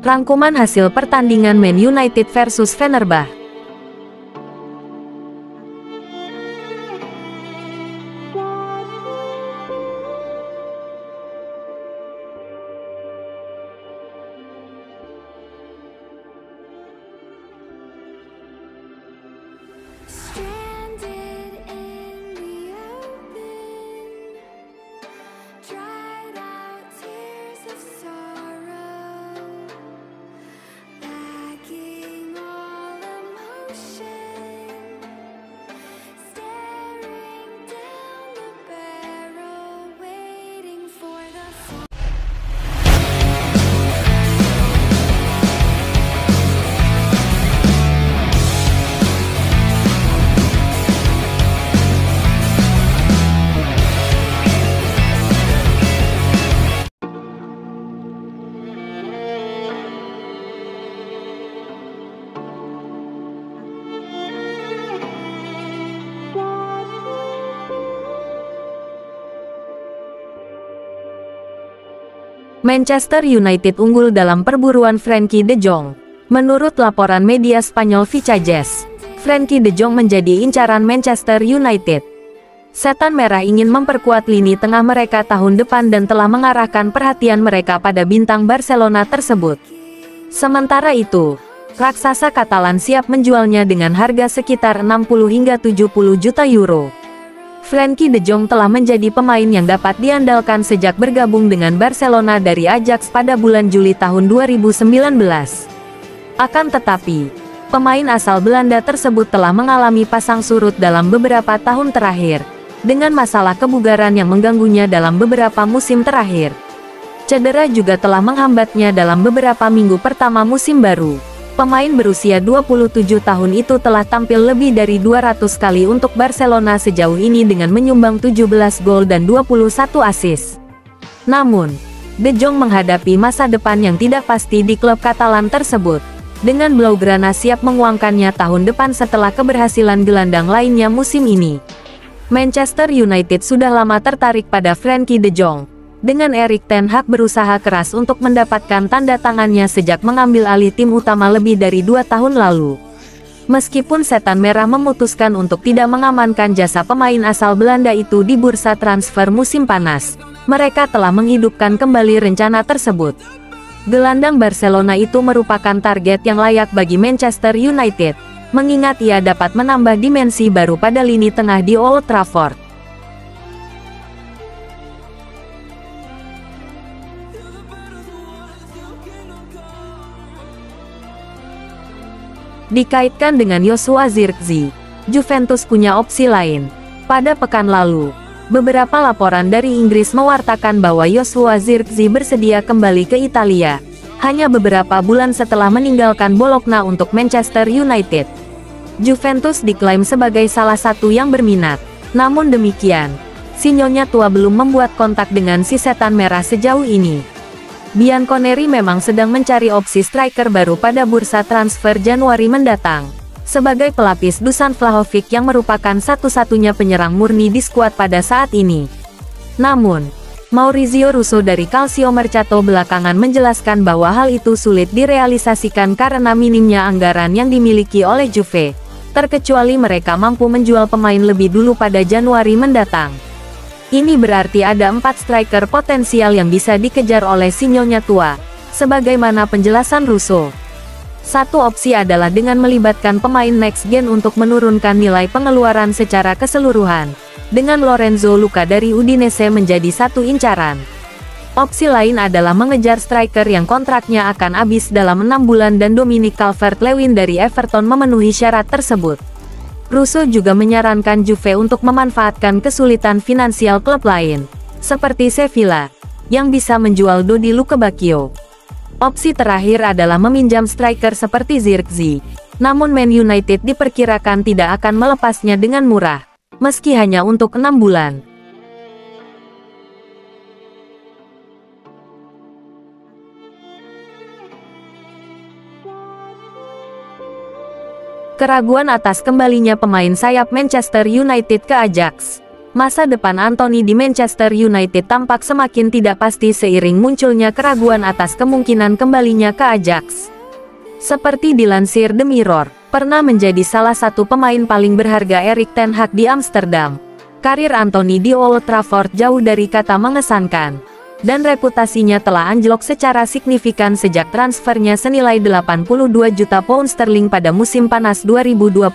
Rangkuman hasil pertandingan Man United versus Fenerbahce. Manchester United unggul dalam perburuan Frenkie de Jong. Menurut laporan media Spanyol Vichajes, Frenkie de Jong menjadi incaran Manchester United. Setan Merah ingin memperkuat lini tengah mereka tahun depan dan telah mengarahkan perhatian mereka pada bintang Barcelona tersebut. Sementara itu, raksasa Katalan siap menjualnya dengan harga sekitar 60 hingga 70 juta euro. Frenkie de Jong telah menjadi pemain yang dapat diandalkan sejak bergabung dengan Barcelona dari Ajax pada bulan Juli tahun 2019. Akan tetapi, pemain asal Belanda tersebut telah mengalami pasang surut dalam beberapa tahun terakhir, dengan masalah kebugaran yang mengganggunya dalam beberapa musim terakhir. Cedera juga telah menghambatnya dalam beberapa minggu pertama musim baru. Pemain berusia 27 tahun itu telah tampil lebih dari 200 kali untuk Barcelona sejauh ini dengan menyumbang 17 gol dan 21 assist. Namun, De Jong menghadapi masa depan yang tidak pasti di klub Katalan tersebut, dengan Blaugrana siap menguangkannya tahun depan setelah keberhasilan gelandang lainnya musim ini. Manchester United sudah lama tertarik pada Frenkie de Jong, dengan Erik ten Hag berusaha keras untuk mendapatkan tanda tangannya sejak mengambil alih tim utama lebih dari 2 tahun lalu. Meskipun Setan Merah memutuskan untuk tidak mengamankan jasa pemain asal Belanda itu di bursa transfer musim panas, mereka telah menghidupkan kembali rencana tersebut. Gelandang Barcelona itu merupakan target yang layak bagi Manchester United, mengingat ia dapat menambah dimensi baru pada lini tengah di Old Trafford. Dikaitkan dengan Joshua Zirkzee, Juventus punya opsi lain. Pada pekan lalu, beberapa laporan dari Inggris mewartakan bahwa Joshua Zirkzee bersedia kembali ke Italia, hanya beberapa bulan setelah meninggalkan Bologna untuk Manchester United. Juventus diklaim sebagai salah satu yang berminat. Namun demikian, si Nyonya Tua belum membuat kontak dengan si Setan Merah sejauh ini. Bianconeri memang sedang mencari opsi striker baru pada bursa transfer Januari mendatang, sebagai pelapis Dusan Vlahovic yang merupakan satu-satunya penyerang murni di skuad pada saat ini. Namun, Maurizio Russo dari Calcio Mercato belakangan menjelaskan bahwa hal itu sulit direalisasikan karena minimnya anggaran yang dimiliki oleh Juve, terkecuali mereka mampu menjual pemain lebih dulu pada Januari mendatang. Ini berarti ada 4 striker potensial yang bisa dikejar oleh si Nyonya Tua, sebagaimana penjelasan Russo. Satu opsi adalah dengan melibatkan pemain next gen untuk menurunkan nilai pengeluaran secara keseluruhan, dengan Lorenzo Luca dari Udinese menjadi satu incaran. Opsi lain adalah mengejar striker yang kontraknya akan habis dalam 6 bulan dan Dominic Calvert-Lewin dari Everton memenuhi syarat tersebut. Russo juga menyarankan Juve untuk memanfaatkan kesulitan finansial klub lain, seperti Sevilla, yang bisa menjual Dodi Lukebakio. Opsi terakhir adalah meminjam striker seperti Zirkzee, namun Man United diperkirakan tidak akan melepasnya dengan murah, meski hanya untuk 6 bulan. Keraguan atas kembalinya pemain sayap Manchester United ke Ajax. Masa depan Anthony di Manchester United tampak semakin tidak pasti seiring munculnya keraguan atas kemungkinan kembalinya ke Ajax. Seperti dilansir The Mirror, pernah menjadi salah satu pemain paling berharga Erik ten Hag di Amsterdam. Karir Anthony di Old Trafford jauh dari kata mengesankan, dan reputasinya telah anjlok secara signifikan sejak transfernya senilai 82 juta pound sterling pada musim panas 2022.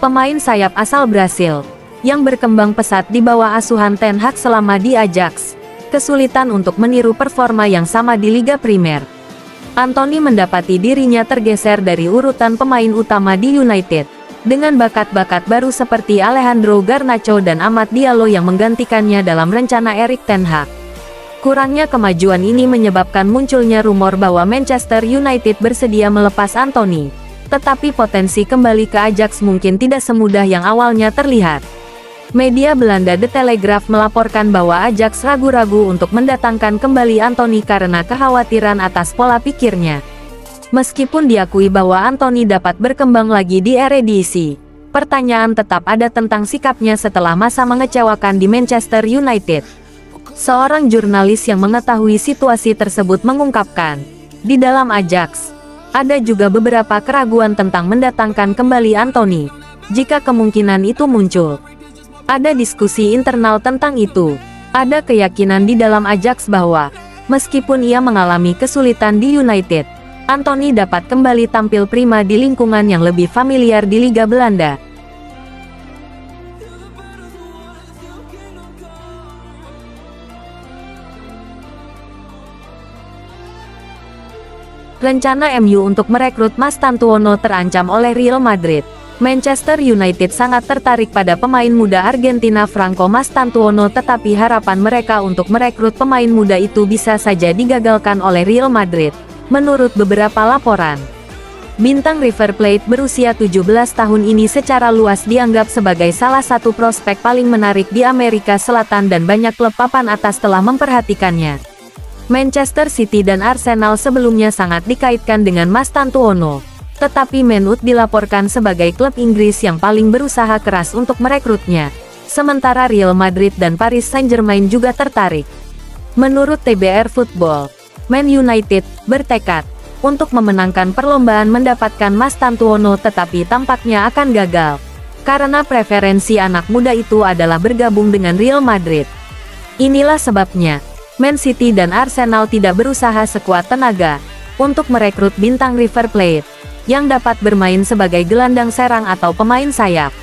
Pemain sayap asal Brasil, yang berkembang pesat di bawah asuhan Ten Hag selama di Ajax, kesulitan untuk meniru performa yang sama di Liga Primer. Anthony mendapati dirinya tergeser dari urutan pemain utama di United, dengan bakat-bakat baru seperti Alejandro Garnacho dan Amad Diallo yang menggantikannya dalam rencana Erik ten Hag. Kurangnya kemajuan ini menyebabkan munculnya rumor bahwa Manchester United bersedia melepas Anthony, tetapi potensi kembali ke Ajax mungkin tidak semudah yang awalnya terlihat. Media Belanda The Telegraph melaporkan bahwa Ajax ragu-ragu untuk mendatangkan kembali Anthony karena kekhawatiran atas pola pikirnya. Meskipun diakui bahwa Anthony dapat berkembang lagi di Eredivisie, pertanyaan tetap ada tentang sikapnya setelah masa mengecewakan di Manchester United. Seorang jurnalis yang mengetahui situasi tersebut mengungkapkan, di dalam Ajax, ada juga beberapa keraguan tentang mendatangkan kembali Anthony, jika kemungkinan itu muncul. Ada diskusi internal tentang itu. Ada keyakinan di dalam Ajax bahwa, meskipun ia mengalami kesulitan di United, Anthony dapat kembali tampil prima di lingkungan yang lebih familiar di Liga Belanda. Rencana MU untuk merekrut Mastantuono terancam oleh Real Madrid. Manchester United sangat tertarik pada pemain muda Argentina Franco Mastantuono, tetapi harapan mereka untuk merekrut pemain muda itu bisa saja digagalkan oleh Real Madrid, menurut beberapa laporan. Bintang River Plate berusia 17 tahun ini secara luas dianggap sebagai salah satu prospek paling menarik di Amerika Selatan dan banyak klub papan atas telah memperhatikannya. Manchester City dan Arsenal sebelumnya sangat dikaitkan dengan Mastantuono, tetapi Man U dilaporkan sebagai klub Inggris yang paling berusaha keras untuk merekrutnya. Sementara Real Madrid dan Paris Saint-Germain juga tertarik. Menurut TBR Football, Man United bertekad untuk memenangkan perlombaan mendapatkan Mastantuono, tetapi tampaknya akan gagal, karena preferensi anak muda itu adalah bergabung dengan Real Madrid. Inilah sebabnya, Man City dan Arsenal tidak berusaha sekuat tenaga untuk merekrut bintang River Plate, yang dapat bermain sebagai gelandang serang atau pemain sayap.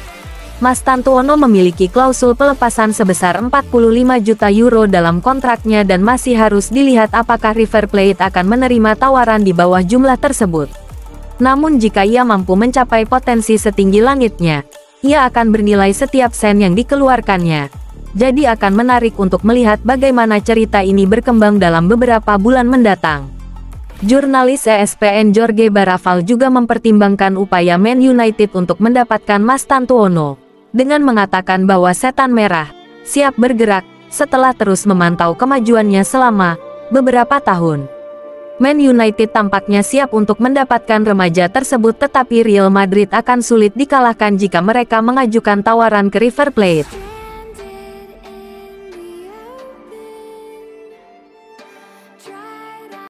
Mastantuono memiliki klausul pelepasan sebesar 45 juta euro dalam kontraknya dan masih harus dilihat apakah River Plate akan menerima tawaran di bawah jumlah tersebut. Namun jika ia mampu mencapai potensi setinggi langitnya, ia akan bernilai setiap sen yang dikeluarkannya. Jadi akan menarik untuk melihat bagaimana cerita ini berkembang dalam beberapa bulan mendatang. Jurnalis ESPN Jorge Baraval juga mempertimbangkan upaya Man United untuk mendapatkan Mastantuono, dengan mengatakan bahwa Setan Merah siap bergerak setelah terus memantau kemajuannya selama beberapa tahun. Man United tampaknya siap untuk mendapatkan remaja tersebut, tetapi Real Madrid akan sulit dikalahkan jika mereka mengajukan tawaran ke River Plate.